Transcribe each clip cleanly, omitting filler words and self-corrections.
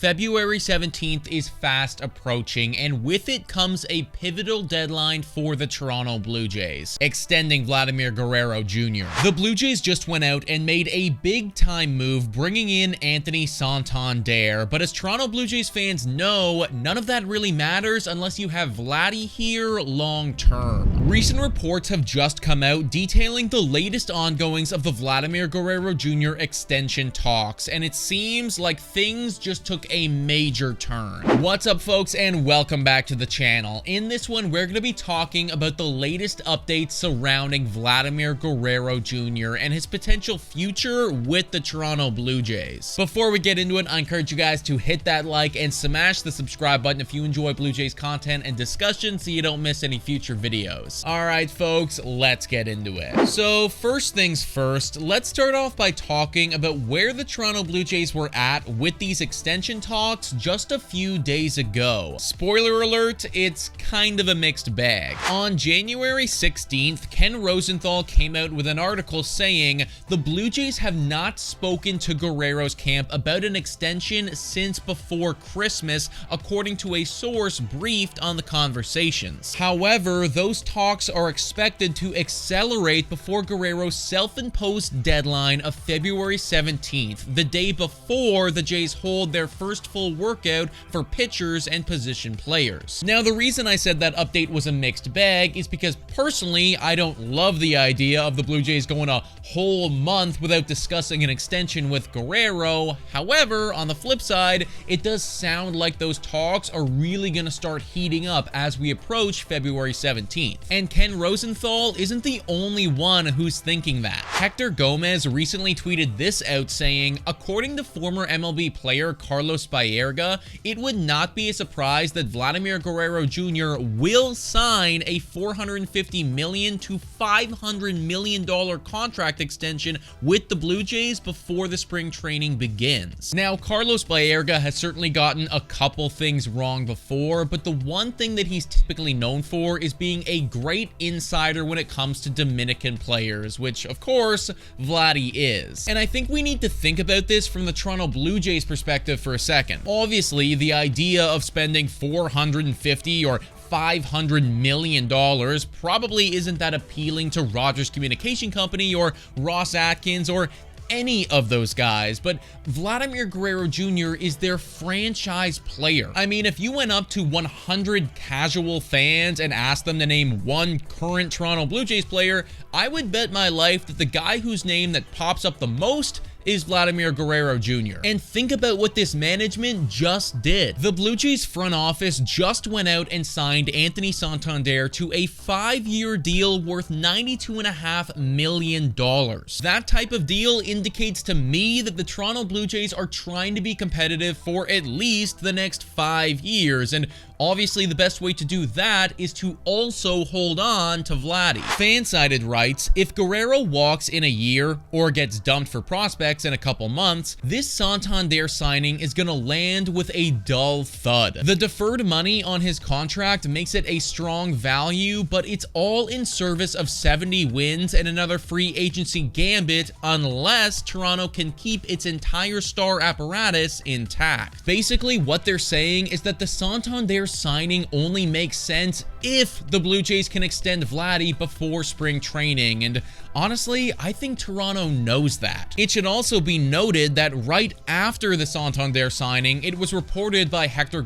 February 17th is fast approaching, and with it comes a pivotal deadline for the Toronto Blue Jays, extending Vladimir Guerrero Jr. The Blue Jays just went out and made a big-time move, bringing in Anthony Santander, but as Toronto Blue Jays fans know, none of that really matters unless you have Vladdy here long-term. Recent reports have just come out detailing the latest ongoings of the Vladimir Guerrero Jr. extension talks, and it seems like things just took a major turn. What's up, folks, and welcome back to the channel. In this one, we're going to be talking about the latest updates surrounding Vladimir Guerrero Jr. and his potential future with the Toronto Blue Jays. Before we get into it, I encourage you guys to hit that like and smash the subscribe button if you enjoy Blue Jays content and discussion so you don't miss any future videos. All right, folks, let's get into it. So first things first, let's start off by talking about where the Toronto Blue Jays were at with these extension talks just a few days ago. Spoiler alert, it's kind of a mixed bag. On January 16th, Ken Rosenthal came out with an article saying the Blue Jays have not spoken to Guerrero's camp about an extension since before Christmas, according to a source briefed on the conversations. However, those talks are expected to accelerate before Guerrero's self-imposed deadline of February 17th, the day before the Jays hold their first full workout for pitchers and position players. Now, the reason I said that update was a mixed bag is because personally, I don't love the idea of the Blue Jays going a whole month without discussing an extension with Guerrero. However, on the flip side, it does sound like those talks are really going to start heating up as we approach February 17th. And Ken Rosenthal isn't the only one who's thinking that. Hector recently tweeted this out saying, according to former MLB player Carlos Baerga, it would not be a surprise that Vladimir Guerrero Jr. will sign a $450 million to $500 million contract extension with the Blue Jays before the spring training begins. Now, Carlos Baerga has certainly gotten a couple things wrong before, but the one thing that he's typically known for is being a great insider when it comes to Dominican players, which of course Vladdy is. And I think we need to think about this from the Toronto Blue Jays perspective for a second. Obviously, the idea of spending $450 or $500 million probably isn't that appealing to Rogers Communication Company or Ross Atkins or any of those guys, but Vladimir Guerrero Jr. is their franchise player. I mean, if you went up to 100 casual fans and asked them to name one current Toronto Blue Jays player, I would bet my life that the guy whose name that pops up the most is Vladimir Guerrero Jr. And think about what this management just did. The Blue Jays front office just went out and signed Anthony Santander to a 5-year deal worth $92.5 million. That type of deal indicates to me that the Toronto Blue Jays are trying to be competitive for at least the next 5 years, and obviously the best way to do that is to also hold on to Vladdy. Fansided writes, if Guerrero walks in a year or gets dumped for prospects in a couple months, this Santander signing is gonna land with a dull thud. The deferred money on his contract makes it a strong value, but it's all in service of 70 wins and another free agency gambit unless Toronto can keep its entire star apparatus intact. Basically, what they're saying is that the Santander signing only makes sense if the Blue Jays can extend Vladdy before spring training, and honestly, I think Toronto knows that. It should also be noted that right after the Santander signing, it was reported by Hector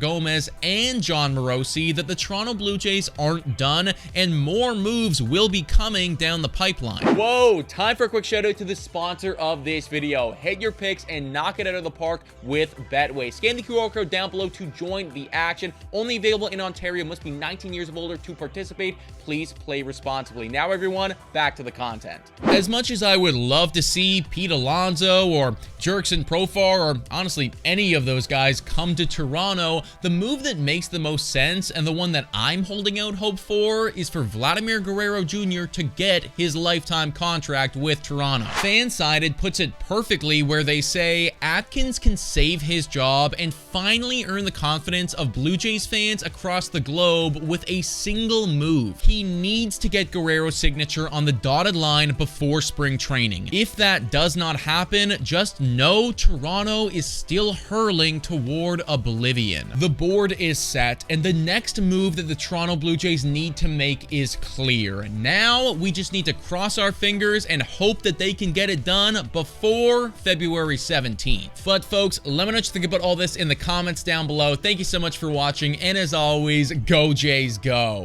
and John Morosi that the Toronto Blue Jays aren't done and more moves will be coming down the pipeline. Whoa, time for a quick shout out to the sponsor of this video. Hit your picks and knock it out of the park with Betway. Scan the QR code down below to join the action. Only available in Ontario. Must be 19 years of older to participate. Please play responsibly. Now, everyone, back to the content. As much as I would love to see Pete Alonso or Jurickson Profar or honestly any of those guys come to Toronto, the move that makes the most sense and the one that I'm holding out hope for is for Vladimir Guerrero Jr. to get his lifetime contract with Toronto. Fansided puts it perfectly where they say Atkins can save his job and finally earn the confidence of Blue Jays fans fans across the globe with a single move. He needs to get Guerrero's signature on the dotted line before spring training. If that does not happen, just know Toronto is still hurling toward oblivion. The board is set, and the next move that the Toronto Blue Jays need to make is clear. Now, we just need to cross our fingers and hope that they can get it done before February 17th. But folks, let me know what you think about all this in the comments down below. Thank you so much for watching, and as always, go Jays go!